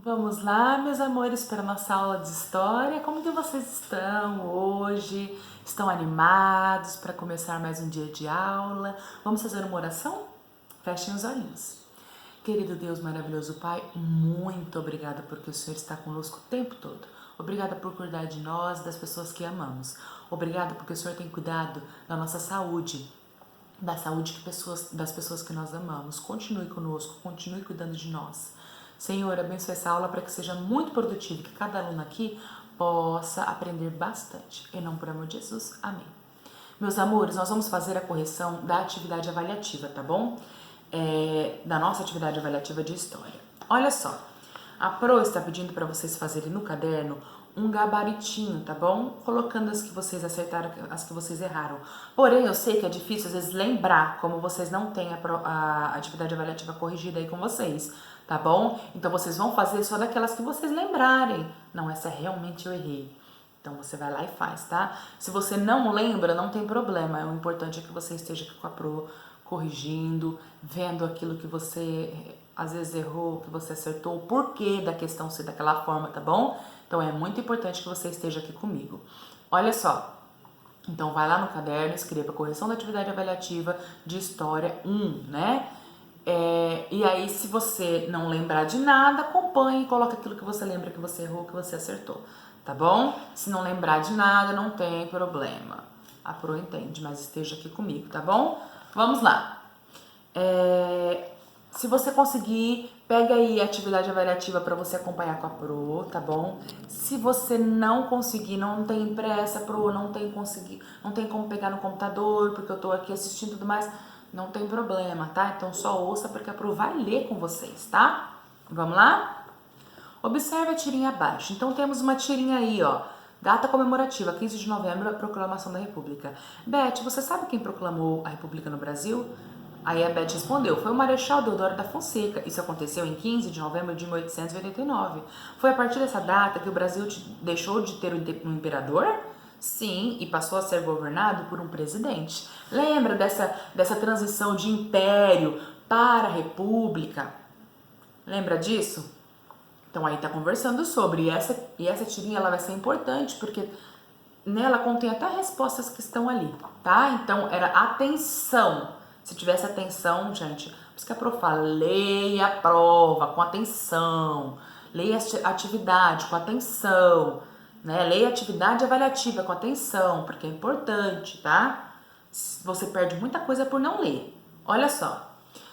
Vamos lá, meus amores, para a nossa aula de história. Como que vocês estão hoje? Estão animados para começar mais um dia de aula? Vamos fazer uma oração? Fechem os olhinhos. Querido Deus maravilhoso Pai, muito obrigada porque o Senhor está conosco o tempo todo. Obrigada por cuidar de nós e das pessoas que amamos. Obrigada porque o Senhor tem cuidado da nossa saúde, da saúde das pessoas que nós amamos. Continue conosco, continue cuidando de nós. Senhor, abençoe essa aula para que seja muito produtiva e que cada aluno aqui possa aprender bastante. Em nome do amor de Jesus, amém. Meus amores, nós vamos fazer a correção da atividade avaliativa, tá bom? Da nossa atividade avaliativa de história. Olha só, a Pro está pedindo para vocês fazerem no caderno um gabaritinho, tá bom? Colocando as que vocês acertaram, as que vocês erraram. Porém, eu sei que é difícil às vezes lembrar, como vocês não têm a atividade avaliativa corrigida aí com vocês, tá bom? Então vocês vão fazer só daquelas que vocês lembrarem. Não, essa realmente eu errei. Então você vai lá e faz, tá? Se você não lembra, não tem problema. O importante é que você esteja aqui com a Pro corrigindo, vendo aquilo que você às vezes errou, que você acertou, o porquê da questão ser daquela forma, tá bom? Então é muito importante que você esteja aqui comigo. Olha só, então vai lá no caderno, escreva correção da atividade avaliativa de história 1, né? E aí, se você não lembrar de nada, acompanhe e coloque aquilo que você lembra que você errou, que você acertou, tá bom? Se não lembrar de nada, não tem problema. A Pro entende, mas esteja aqui comigo, tá bom? Vamos lá. Se você conseguir, pega aí a atividade avaliativa para você acompanhar com a Pro, tá bom? Se você não conseguir, não tem pressa, Pro, não tem como pegar no computador, porque eu tô aqui assistindo tudo mais, não tem problema, tá? Então só ouça porque a Pro vai ler com vocês, tá? Vamos lá? Observe a tirinha abaixo. Então temos uma tirinha aí, ó. Data comemorativa, 15 de novembro, a proclamação da República. Beth, você sabe quem proclamou a República no Brasil? Aí a Beth respondeu, foi o Marechal Deodoro da Fonseca. Isso aconteceu em 15 de novembro de 1889. Foi a partir dessa data que o Brasil deixou de ter um imperador? Sim, e passou a ser governado por um presidente. Lembra dessa transição de império para a república? Lembra disso? Então aí tá conversando sobre, e essa tirinha ela vai ser importante, porque nela contém até respostas que estão ali, tá? Então era atenção. Se tivesse atenção, gente, por isso que a Pro fala, leia a prova com atenção, leia a atividade com atenção, né? Leia a atividade avaliativa com atenção, porque é importante, tá? Você perde muita coisa por não ler. Olha só.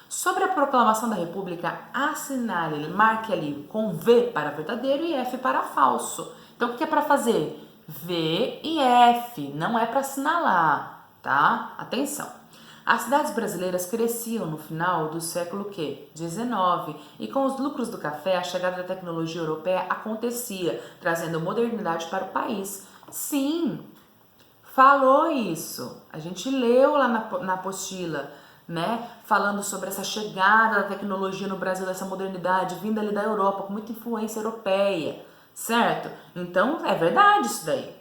Sobre a proclamação da República, assinale, marque ali com V para verdadeiro e F para falso. Então, o que é para fazer? V e F, não é para assinalar, tá? Atenção. As cidades brasileiras cresciam no final do século quê? 19, e com os lucros do café, a chegada da tecnologia europeia acontecia, trazendo modernidade para o país. Sim, falou isso. A gente leu lá na apostila, né? Falando sobre essa chegada da tecnologia no Brasil, dessa modernidade, vinda ali da Europa, com muita influência europeia, certo? Então, é verdade isso daí.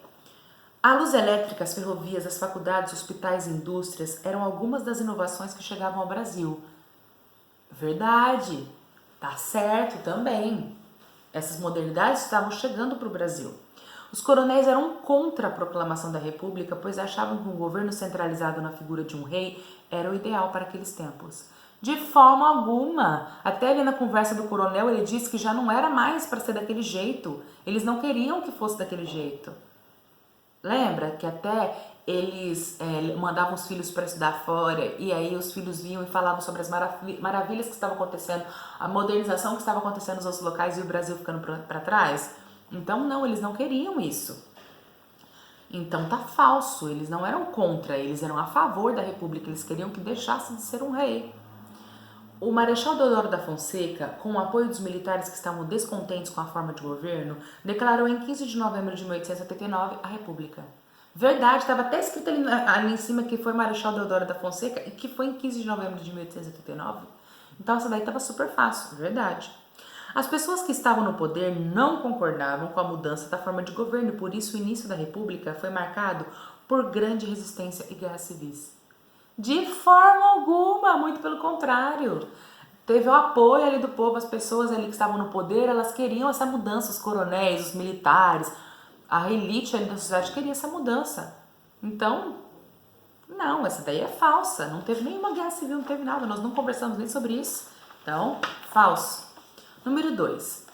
A luz elétrica, as ferrovias, as faculdades, hospitais e indústrias eram algumas das inovações que chegavam ao Brasil. Verdade, tá certo também. Essas modernidades estavam chegando para o Brasil. Os coronéis eram contra a proclamação da República, pois achavam que um governo centralizado na figura de um rei era o ideal para aqueles tempos. De forma alguma. Até ali na conversa do coronel, ele disse que já não era mais para ser daquele jeito. Eles não queriam que fosse daquele jeito. Lembra que até eles mandavam os filhos para estudar fora e aí os filhos vinham e falavam sobre as maravilhas que estavam acontecendo, a modernização que estava acontecendo nos outros locais e o Brasil ficando para trás? Então não, eles não queriam isso. Então tá falso, eles não eram contra, eles eram a favor da República, eles queriam que deixasse de ser um rei. O Marechal Deodoro da Fonseca, com o apoio dos militares que estavam descontentes com a forma de governo, declarou em 15 de novembro de 1879 a República. Verdade, estava até escrito ali em cima que foi Marechal Deodoro da Fonseca e que foi em 15 de novembro de 1879. Então essa daí estava super fácil, verdade. As pessoas que estavam no poder não concordavam com a mudança da forma de governo, por isso o início da República foi marcado por grande resistência e guerras civis. De forma alguma, muito pelo contrário. teve o apoio ali do povo, as pessoas ali que estavam no poder, elas queriam essa mudança, os coronéis, os militares, a elite ali da sociedade queria essa mudança. Então, não, essa daí é falsa, não teve nenhuma guerra civil, não teve nada, nós não conversamos nem sobre isso. Então, falso. Número 2.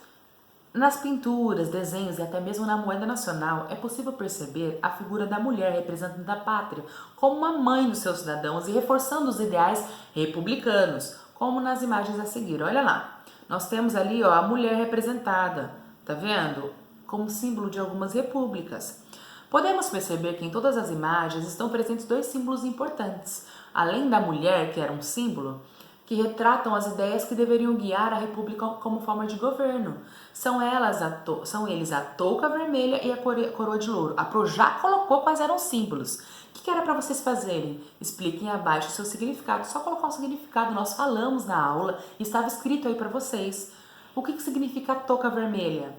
Nas pinturas, desenhos e até mesmo na moeda nacional, é possível perceber a figura da mulher representando a pátria como uma mãe dos seus cidadãos e reforçando os ideais republicanos, como nas imagens a seguir. Olha lá, nós temos ali a mulher representada, tá vendo? Como símbolo de algumas repúblicas. Podemos perceber que em todas as imagens estão presentes dois símbolos importantes. Além da mulher, que era um símbolo, que retratam as ideias que deveriam guiar a república como forma de governo. São eles a touca vermelha e a coroa de louro. A Pro já colocou quais eram os símbolos. O que era para vocês fazerem? Expliquem abaixo o seu significado. Só colocar o significado, nós falamos na aula e estava escrito aí para vocês. O que significa a touca vermelha?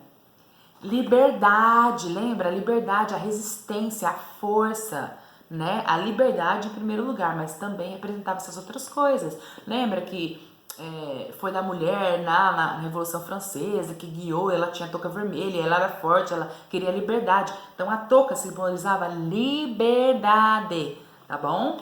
Liberdade, lembra? A liberdade, a resistência, a força, né? A liberdade em primeiro lugar, mas também representava essas outras coisas. Lembra que foi da mulher na Revolução Francesa que guiou, ela tinha touca vermelha, ela era forte, ela queria liberdade. Então a touca simbolizava liberdade, tá bom?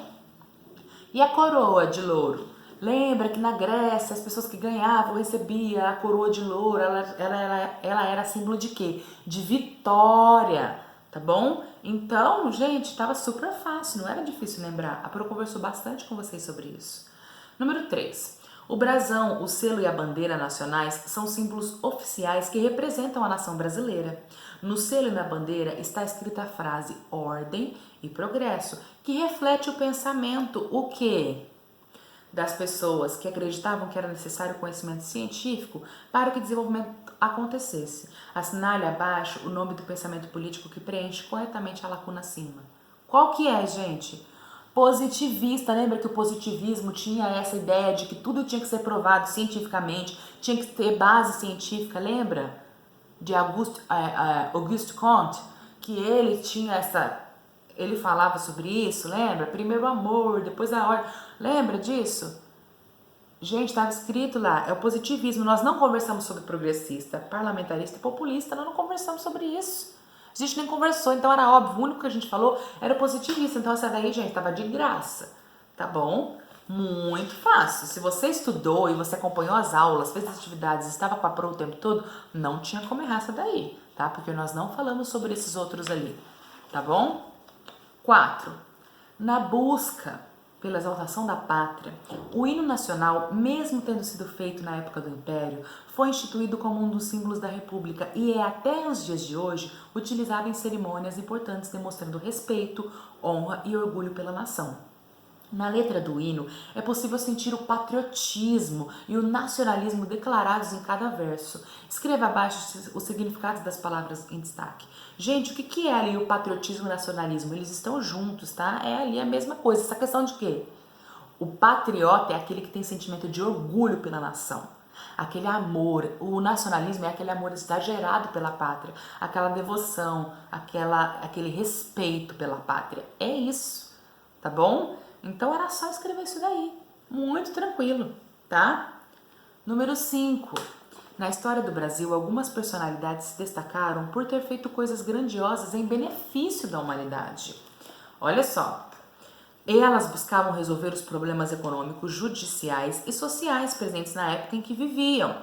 E a coroa de louro? Lembra que na Grécia as pessoas que ganhavam recebiam a coroa de louro, ela era símbolo de quê? De vitória, tá bom? Então, gente, estava super fácil, não era difícil lembrar. A Pro conversou bastante com vocês sobre isso. Número 3. O brasão, o selo e a bandeira nacionais são símbolos oficiais que representam a nação brasileira. No selo e na bandeira está escrita a frase ordem e progresso, que reflete o pensamento, o quê? Das pessoas que acreditavam que era necessário conhecimento científico para que o desenvolvimento acontecesse. Assinale abaixo o nome do pensamento político que preenche corretamente a lacuna acima. Qual que é, gente? Positivista. Lembra que o positivismo tinha essa ideia de que tudo tinha que ser provado cientificamente, tinha que ter base científica, lembra? De Auguste Comte, que ele tinha ele falava sobre isso, lembra? Primeiro o amor, depois a ordem. Lembra disso? Gente, estava escrito lá, é o positivismo. Nós não conversamos sobre progressista, parlamentarista e populista, nós não conversamos sobre isso. A gente nem conversou, então era óbvio, o único que a gente falou era o positivista. Então essa daí, gente, estava de graça, tá bom? Muito fácil. Se você estudou e você acompanhou as aulas, fez as atividades, estava com a Pro o tempo todo, não tinha como errar essa daí, tá? Porque nós não falamos sobre esses outros ali, tá bom? 4. Na busca pela exaltação da pátria, o hino nacional, mesmo tendo sido feito na época do Império, foi instituído como um dos símbolos da República e é até os dias de hoje utilizado em cerimônias importantes demonstrando respeito, honra e orgulho pela nação. Na letra do hino é possível sentir o patriotismo e o nacionalismo declarados em cada verso. Escreva abaixo os significados das palavras em destaque. Gente, o que é ali o patriotismo e o nacionalismo? Eles estão juntos, tá? É ali a mesma coisa. Essa questão de quê? O patriota é aquele que tem sentimento de orgulho pela nação. Aquele amor, o nacionalismo é aquele amor exagerado pela pátria, aquela devoção, aquele respeito pela pátria. É isso, tá bom? Então era só escrever isso daí, muito tranquilo, tá? Número 5. Na história do Brasil, algumas personalidades se destacaram por ter feito coisas grandiosas em benefício da humanidade. Olha só, elas buscavam resolver os problemas econômicos, judiciais e sociais presentes na época em que viviam.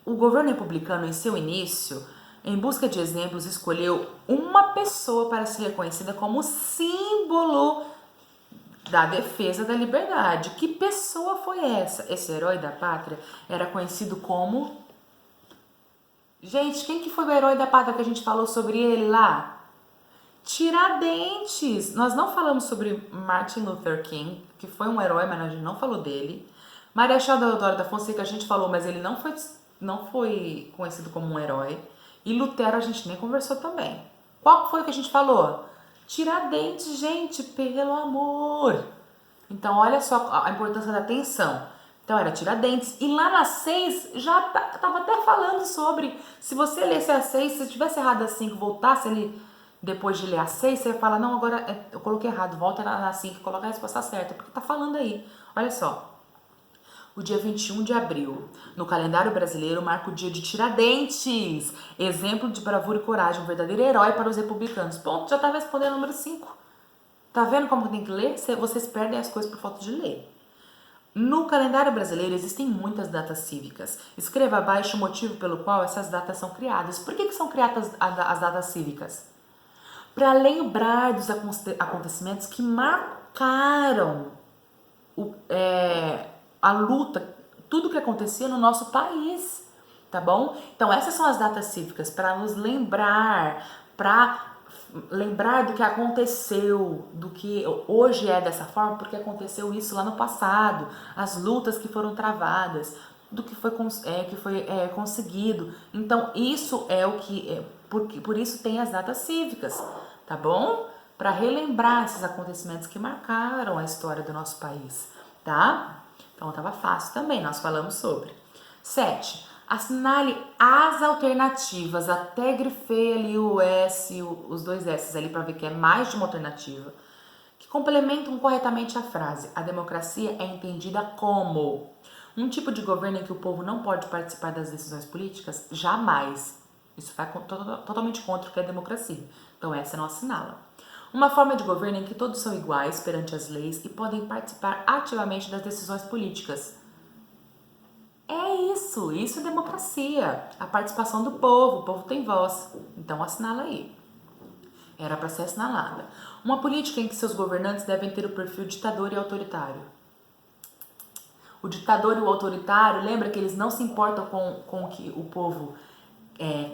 O governo republicano, em seu início, em busca de exemplos, escolheu uma pessoa para ser reconhecida como símbolo da defesa da liberdade. Que pessoa foi essa? Esse herói da pátria era conhecido como... Gente, quem que foi o herói da pátria que a gente falou sobre ele lá? Tiradentes. Nós não falamos sobre Martin Luther King, que foi um herói, mas a gente não falou dele. Marechal Deodoro da Fonseca a gente falou, mas ele não foi conhecido como um herói. E Lutero a gente nem conversou também. Qual foi que a gente falou? Tiradentes, gente, pelo amor. Então, olha só a importância da atenção. Então, era Tiradentes. E lá na 6, já tava até falando sobre... Se você lesse a 6, se tivesse errado a 5, voltasse ali depois de ler a 6, você fala, não, agora eu coloquei errado. Volta na 5 e coloca a resposta certa. Porque tá falando aí. Olha só. O dia 21 de abril, no calendário brasileiro, marca o dia de Tiradentes, exemplo de bravura e coragem, um verdadeiro herói para os republicanos. Ponto, já estava respondendo o número 5. Tá vendo como tem que ler? Vocês perdem as coisas por falta de ler. No calendário brasileiro existem muitas datas cívicas. Escreva abaixo o motivo pelo qual essas datas são criadas. Por que são criadas as datas cívicas? Para lembrar dos acontecimentos que marcaram a luta, tudo que acontecia no nosso país, tá bom? Então essas são as datas cívicas para nos lembrar, do que aconteceu, do que hoje é dessa forma, porque aconteceu isso lá no passado, as lutas que foram travadas, do que foi conseguido. Então isso é o que por isso tem as datas cívicas, tá bom? Para relembrar esses acontecimentos que marcaram a história do nosso país, tá? Então tava fácil também, nós falamos sobre. 7. Assinale as alternativas. Até grifei ali o S, os dois S ali para ver que é mais de uma alternativa, que complementam corretamente a frase. A democracia é entendida como um tipo de governo em que o povo não pode participar das decisões políticas? Jamais. Isso vai totalmente contra o que é democracia. Então essa não assinala. Uma forma de governo em que todos são iguais perante as leis e podem participar ativamente das decisões políticas. É isso é democracia. A participação do povo, o povo tem voz. Então assinala aí. Era para ser assinalada. Uma política em que seus governantes devem ter o perfil ditador e autoritário. O ditador e o autoritário, lembra que eles não se importam com o que o povo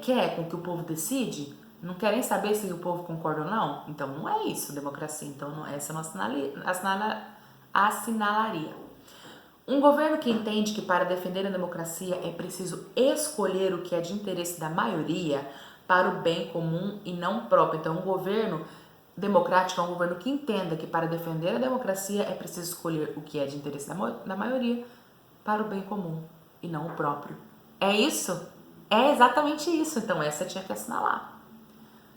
quer, com o que o povo decide? Não querem saber se o povo concorda ou não? Então não é isso, democracia. Então essa não assinalaria. Um governo que entende que para defender a democracia é preciso escolher o que é de interesse da maioria para o bem comum e não próprio. Então um governo democrático é um governo que entenda que para defender a democracia é preciso escolher o que é de interesse da maioria para o bem comum e não o próprio. É isso? É exatamente isso. Então essa tinha que assinalar.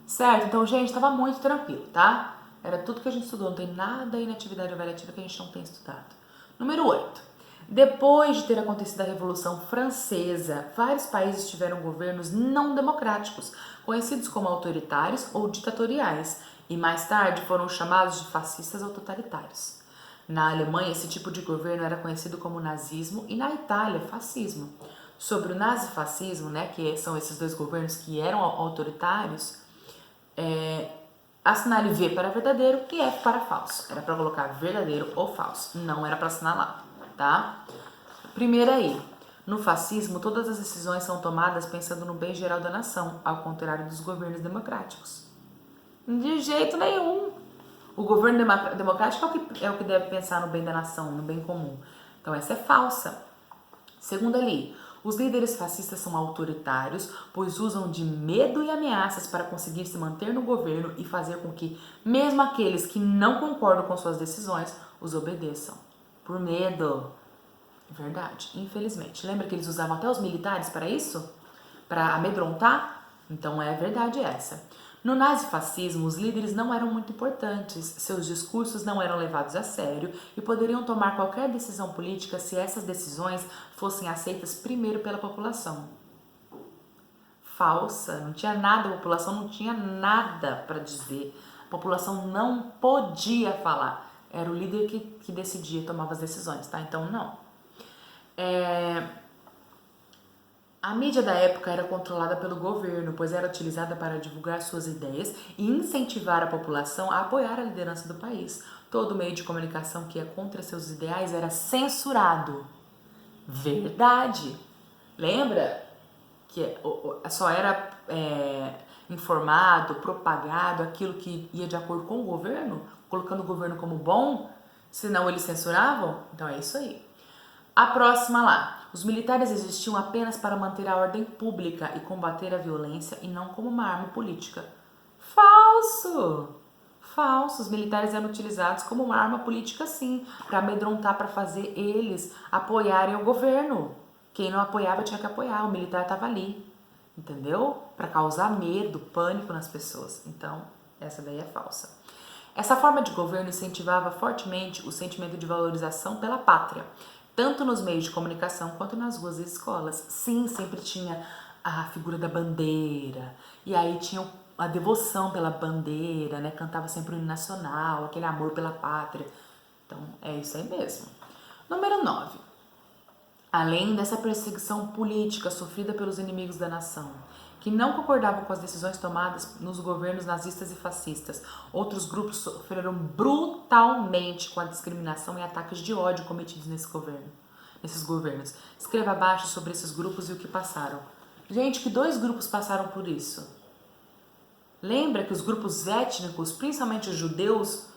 Certo? Então, gente, estava muito tranquilo, tá? Era tudo que a gente estudou, não tem nada aí na atividade avaliativa que a gente não tem estudado. Número 8. Depois de ter acontecido a Revolução Francesa, vários países tiveram governos não democráticos, conhecidos como autoritários ou ditatoriais, e mais tarde foram chamados de fascistas ou totalitários. Na Alemanha, esse tipo de governo era conhecido como nazismo e na Itália, fascismo. Sobre o nazifascismo, né, que são esses dois governos que eram autoritários, assinale V para verdadeiro e F para falso. Era para colocar verdadeiro ou falso, não era para assinalar, tá? Primeiro aí, no fascismo, todas as decisões são tomadas pensando no bem geral da nação, ao contrário dos governos democráticos. De jeito nenhum. O governo democrático é o que deve pensar no bem da nação, no bem comum. Então essa é falsa. Segundo ali, os líderes fascistas são autoritários, pois usam de medo e ameaças para conseguir se manter no governo e fazer com que, mesmo aqueles que não concordam com suas decisões, os obedeçam. Por medo. Verdade, infelizmente. Lembra que eles usavam até os militares para isso? Para amedrontar? Então é verdade essa. No nazifascismo, os líderes não eram muito importantes, seus discursos não eram levados a sério e poderiam tomar qualquer decisão política se essas decisões fossem aceitas primeiro pela população. Falsa, não tinha nada, a população não tinha nada para dizer, a população não podia falar, era o líder que decidia, tomava as decisões, tá? Então não. A mídia da época era controlada pelo governo, pois era utilizada para divulgar suas ideias e incentivar a população a apoiar a liderança do país. Todo meio de comunicação que ia contra seus ideais era censurado. Verdade! Lembra que só era informado, propagado aquilo que ia de acordo com o governo, colocando o governo como bom, senão eles censuravam? Então é isso aí. A próxima lá. Os militares existiam apenas para manter a ordem pública e combater a violência e não como uma arma política. Falso! Falso. Os militares eram utilizados como uma arma política, sim, para amedrontar, para fazer eles apoiarem o governo. Quem não apoiava tinha que apoiar, o militar estava ali, entendeu? Para causar medo, pânico nas pessoas. Então, essa daí é falsa. Essa forma de governo incentivava fortemente o sentimento de valorização pela pátria, tanto nos meios de comunicação quanto nas ruas e escolas. Sim, sempre tinha a figura da bandeira, e aí tinha a devoção pela bandeira, né? Cantava sempre o hino nacional, aquele amor pela pátria. Então, é isso aí mesmo. Número 9. Além dessa perseguição política sofrida pelos inimigos da nação, que não concordavam com as decisões tomadas nos governos nazistas e fascistas, outros grupos sofreram brutalmente com a discriminação e ataques de ódio cometidos nesses governos. Escreva abaixo sobre esses grupos e o que passaram. Gente, que 2 grupos passaram por isso? Lembra que os grupos étnicos, principalmente os judeus,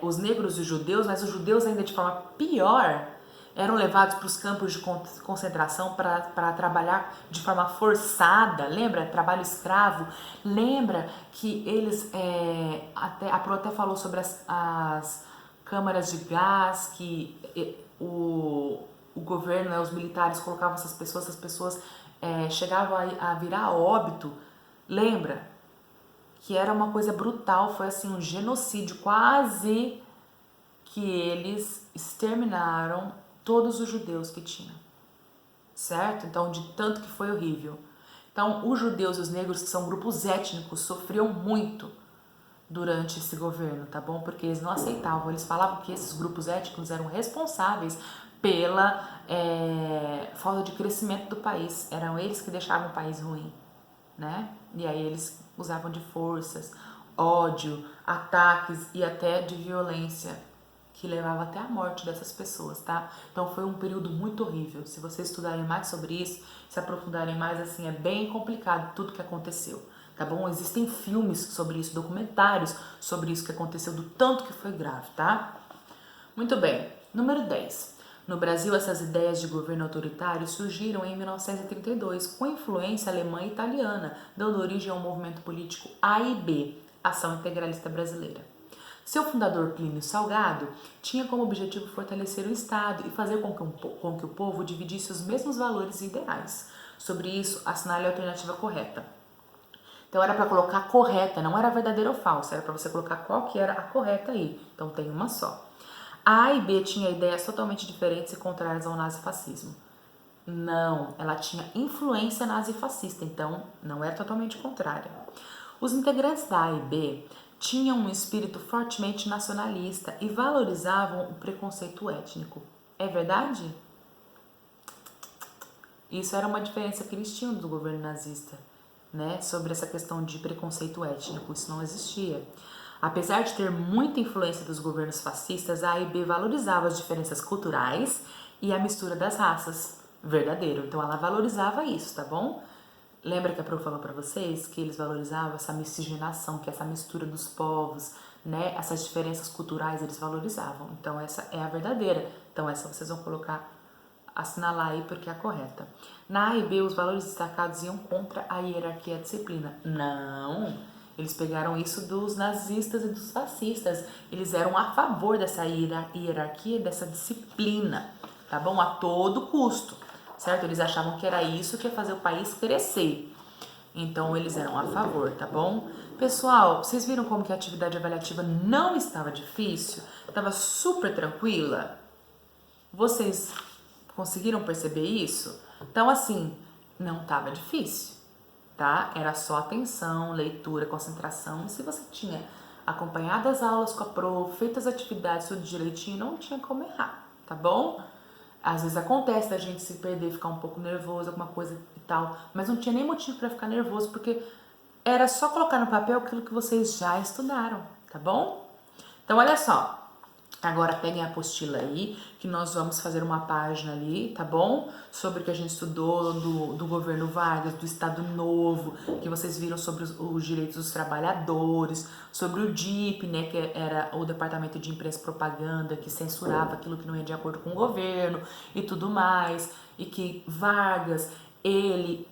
os negros e os judeus, mas os judeus ainda de forma pior, eram levados para os campos de concentração para trabalhar de forma forçada, lembra? Trabalho escravo. Lembra que eles, a Pro até falou sobre as câmaras de gás, que o governo, né, os militares colocavam essas pessoas chegavam a virar óbito. Lembra? Que era uma coisa brutal, foi assim um genocídio, quase que eles exterminaram todos os judeus que tinham, certo? Então, de tanto que foi horrível. Então, os judeus e os negros, que são grupos étnicos, sofriam muito durante esse governo, tá bom? Porque eles não aceitavam, eles falavam que esses grupos étnicos eram responsáveis pela falta de crescimento do país, eram eles que deixavam o país ruim, né? E aí eles usavam de forças, ódio, ataques e até de violência, que levava até a morte dessas pessoas, tá? Então foi um período muito horrível. Se vocês estudarem mais sobre isso, se aprofundarem mais, assim, é bem complicado tudo que aconteceu, tá bom? Existem filmes sobre isso, documentários sobre isso que aconteceu, do tanto que foi grave, tá? Muito bem. Número 10. No Brasil, essas ideias de governo autoritário surgiram em 1932, com influência alemã e italiana, dando origem ao movimento político AIB, Ação Integralista Brasileira. Seu fundador, Plínio Salgado, tinha como objetivo fortalecer o Estado e fazer com que o povo dividisse os mesmos valores e ideais. Sobre isso, assinale a alternativa correta. Então era para colocar correta, não era verdadeira ou falsa, era para você colocar qual que era a correta aí. Então tem uma só. A e B tinha ideias totalmente diferentes e contrárias ao nazifascismo. Não, ela tinha influência nazifascista, então não era totalmente contrária. Os integrantes da A e B tinham um espírito fortemente nacionalista e valorizavam o preconceito étnico. É verdade? Isso era uma diferença que eles tinham do governo nazista, né? Sobre essa questão de preconceito étnico, isso não existia. Apesar de ter muita influência dos governos fascistas, a AIB valorizava as diferenças culturais e a mistura das raças. Verdadeiro. Então ela valorizava isso, tá bom? Lembra que a Pro falou para vocês que eles valorizavam essa miscigenação, que essa mistura dos povos, né? Essas diferenças culturais eles valorizavam. Então essa é a verdadeira. Então essa vocês vão colocar, assinalar aí porque é a correta. Na A e B, os valores destacados iam contra a hierarquia e a disciplina. Não! Eles pegaram isso dos nazistas e dos fascistas. Eles eram a favor dessa hierarquia, dessa disciplina, tá bom? A todo custo, certo? Eles achavam que era isso que ia fazer o país crescer. Então, eles eram a favor, tá bom? Pessoal, vocês viram como que a atividade avaliativa não estava difícil? Estava super tranquila? Vocês conseguiram perceber isso? Então, assim, não estava difícil, tá? Era só atenção, leitura, concentração. E se você tinha acompanhado as aulas com a Pro, feito as atividades tudo direitinho, não tinha como errar, tá bom? Às vezes acontece da gente se perder, ficar um pouco nervoso, alguma coisa e tal, mas não tinha nem motivo para ficar nervoso, porque era só colocar no papel aquilo que vocês já estudaram, tá bom? Então, olha só. Agora peguem a apostila aí, que nós vamos fazer uma página ali, tá bom? Sobre o que a gente estudou do governo Vargas, do Estado Novo, que vocês viram sobre os direitos dos trabalhadores, sobre o DIP, né, que era o Departamento de Imprensa e Propaganda, que censurava aquilo que não ia de acordo com o governo e tudo mais, e que Vargas, ele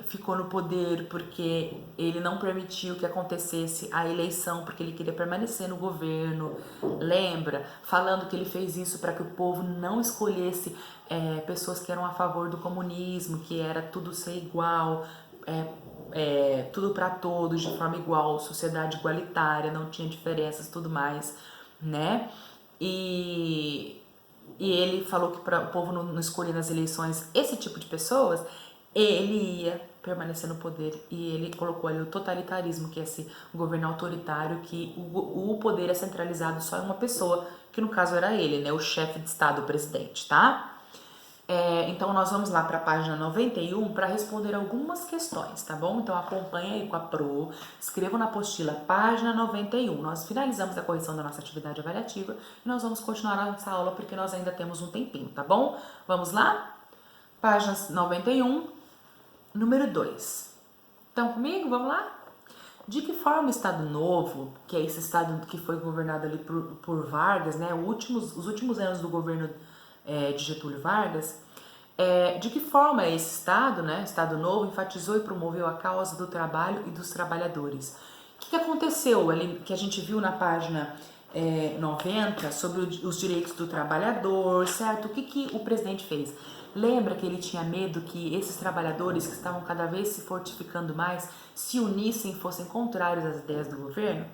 ficou no poder porque ele não permitiu que acontecesse a eleição, porque ele queria permanecer no governo. Lembra? Falando que ele fez isso para que o povo não escolhesse pessoas que eram a favor do comunismo, que era tudo ser igual, tudo para todos, de forma igual, sociedade igualitária, não tinha diferenças, tudo mais, né? E e ele falou que para o povo não escolher nas eleições esse tipo de pessoas, ele ia permanecer no poder. E ele colocou ali o totalitarismo, que é esse governo autoritário, que o poder é centralizado só em uma pessoa, que no caso era ele, né, o chefe de Estado, o presidente, tá? Então nós vamos lá para a página 91 para responder algumas questões, tá bom? Então acompanha aí com a Pro, escreva na apostila página 91. Nós finalizamos a correção da nossa atividade avaliativa e nós vamos continuar a nossa aula porque nós ainda temos um tempinho, tá bom? Vamos lá? Página 91, número 2. Estão comigo? Vamos lá? De que forma o Estado Novo, que é esse Estado que foi governado ali por Vargas, né, os últimos anos do governo de Getúlio Vargas, de que forma esse Estado, né, Estado Novo, enfatizou e promoveu a causa do trabalho e dos trabalhadores? O que aconteceu ali, que a gente viu na página 90, sobre os direitos do trabalhador, certo? O que o presidente fez? Lembra que ele tinha medo que esses trabalhadores que estavam cada vez se fortificando mais se unissem e fossem contrários às ideias do governo?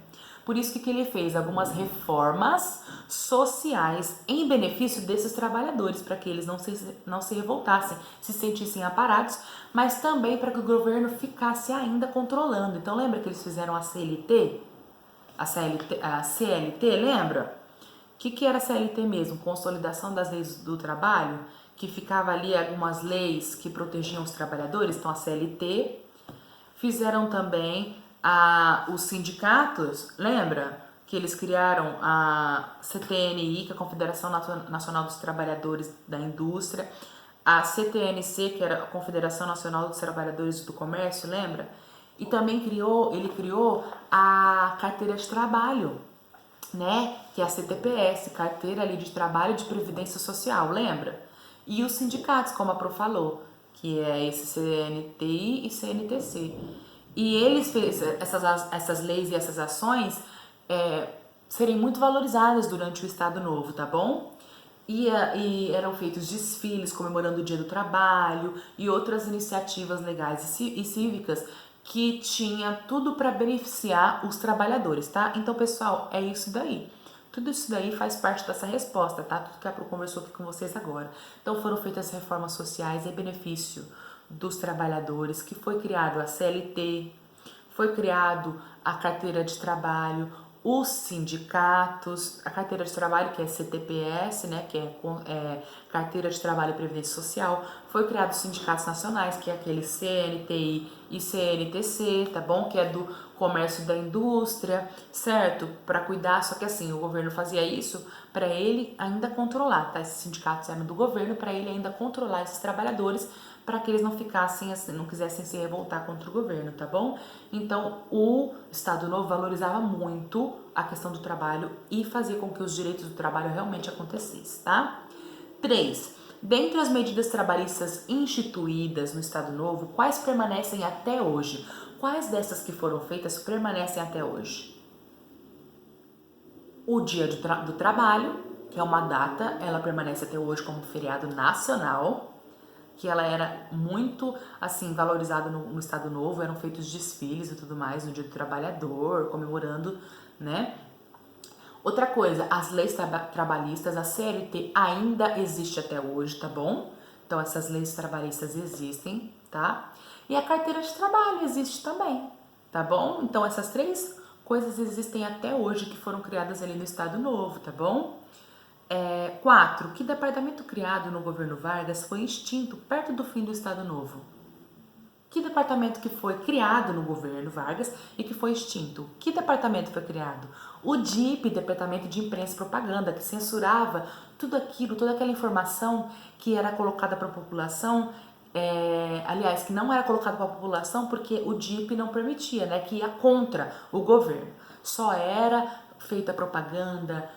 Por isso que ele fez algumas reformas sociais em benefício desses trabalhadores, para que eles não se revoltassem, se sentissem aparados, mas também para que o governo ficasse ainda controlando. Então lembra que eles fizeram a CLT? A CLT, lembra? O que era a CLT mesmo? Consolidação das leis do trabalho, que ficava ali algumas leis que protegiam os trabalhadores, então a CLT. Fizeram também os sindicatos, lembra? Que eles criaram a CTNI, que é a Confederação Nacional dos Trabalhadores da Indústria, a CTNC, que era a Confederação Nacional dos Trabalhadores do Comércio, lembra? E também ele criou a carteira de trabalho, né? Que é a CTPS, carteira ali de trabalho de previdência social, lembra? E os sindicatos, como a Pro falou, que é esse CNTI e CNTC. E eles fez essas leis e essas ações serem muito valorizadas durante o Estado Novo, tá bom? E eram feitos desfiles comemorando o Dia do Trabalho e outras iniciativas legais e cívicas que tinha tudo para beneficiar os trabalhadores, tá? Então, pessoal, é isso daí. Tudo isso daí faz parte dessa resposta, tá? Tudo que a Pro conversou aqui com vocês agora. Então, foram feitas reformas sociais em benefício dos trabalhadores, que foi criado a CLT, foi criado a carteira de trabalho, os sindicatos, a carteira de trabalho, que é CTPS, né, que é Carteira de Trabalho e Previdência Social, foi criado os sindicatos nacionais, que é aquele CNTI e CNTC, tá bom? Que é do comércio da indústria, certo? Para cuidar, só que assim, o governo fazia isso para ele ainda controlar, tá? Esses sindicatos eram do governo para ele ainda controlar esses trabalhadores, para que eles não ficassem assim, não quisessem se revoltar contra o governo, tá bom? Então, o Estado Novo valorizava muito a questão do trabalho e fazia com que os direitos do trabalho realmente acontecessem, tá? 3. Dentre as medidas trabalhistas instituídas no Estado Novo, quais permanecem até hoje? Quais dessas que foram feitas permanecem até hoje? O Dia do Trabalho, que é uma data, ela permanece até hoje como feriado nacional, que ela era muito, assim, valorizada no Estado Novo, eram feitos desfiles e tudo mais no Dia do Trabalhador, comemorando, né? Outra coisa, as leis trabalhistas, a CLT ainda existe até hoje, tá bom? Então, essas leis trabalhistas existem, tá? E a carteira de trabalho existe também, tá bom? Então, essas três coisas existem até hoje que foram criadas ali no Estado Novo, tá bom? 4. Que departamento criado no governo Vargas foi extinto perto do fim do Estado Novo? Que departamento que foi criado no governo Vargas e que foi extinto? Que departamento foi criado? O DIP, Departamento de Imprensa e Propaganda, que censurava tudo aquilo, toda aquela informação que era colocada para a população, aliás, que não era colocada para a população porque o DIP não permitia, né, que ia contra o governo. Só era feita propaganda,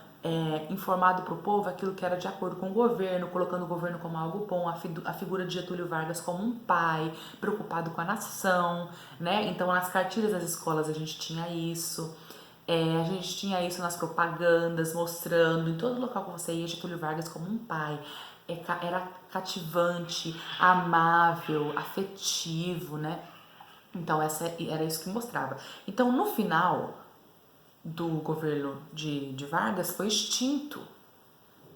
informado para o povo aquilo que era de acordo com o governo, colocando o governo como algo bom, a figura de Getúlio Vargas como um pai, preocupado com a nação, né? Então, nas cartilhas das escolas a gente tinha isso, a gente tinha isso nas propagandas, mostrando em todo local que você ia Getúlio Vargas como um pai. Era cativante, amável, afetivo, né? Então, era isso que mostrava. Então, no final do governo de Vargas foi extinto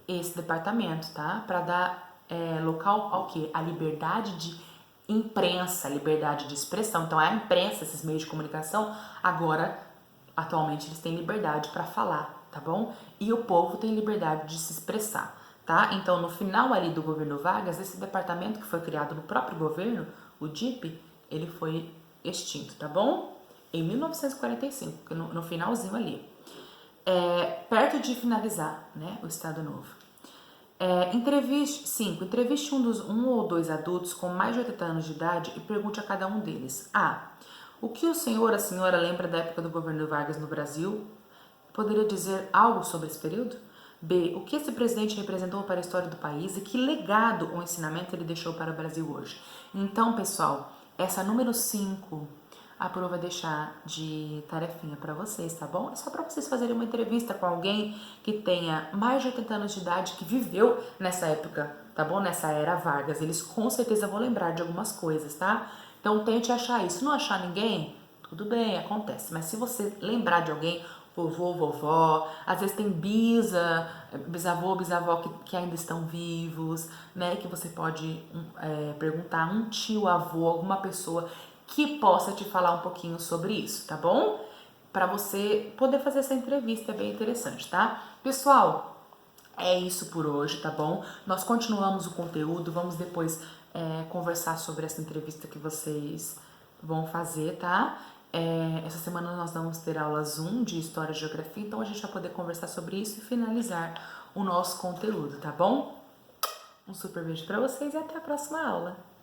esse departamento, tá? Para dar local ao quê? A liberdade de imprensa, liberdade de expressão. Então, a imprensa, esses meios de comunicação, agora, atualmente, eles têm liberdade para falar, tá bom? E o povo tem liberdade de se expressar, tá? Então, no final ali do governo Vargas, esse departamento que foi criado no próprio governo, o DIP, ele foi extinto, tá bom? Em 1945, no finalzinho ali. Perto de finalizar, né, o Estado Novo. Entreviste um ou dois adultos com mais de 80 anos de idade e pergunte a cada um deles: A. O que o senhor ou a senhora lembra da época do governo Vargas no Brasil? Poderia dizer algo sobre esse período? B. O que esse presidente representou para a história do país e que legado ou ensinamento ele deixou para o Brasil hoje? Então, pessoal, essa número 5, a Pro vai deixar de tarefinha para vocês, tá bom? É só para vocês fazerem uma entrevista com alguém que tenha mais de 80 anos de idade, que viveu nessa época, tá bom? Nessa era Vargas. Eles com certeza vão lembrar de algumas coisas, tá? Então tente achar isso. Se não achar ninguém, tudo bem, acontece. Mas se você lembrar de alguém, vovô, vovó, às vezes tem bisavô, bisavó que ainda estão vivos, né? Que você pode perguntar, um tio, avô, alguma pessoa que possa te falar um pouquinho sobre isso, tá bom? Para você poder fazer essa entrevista, é bem interessante, tá? Pessoal, é isso por hoje, tá bom? Nós continuamos o conteúdo, vamos depois conversar sobre essa entrevista que vocês vão fazer, tá? Essa semana nós vamos ter aula Zoom de História e Geografia, então a gente vai poder conversar sobre isso e finalizar o nosso conteúdo, tá bom? Um super beijo para vocês e até a próxima aula!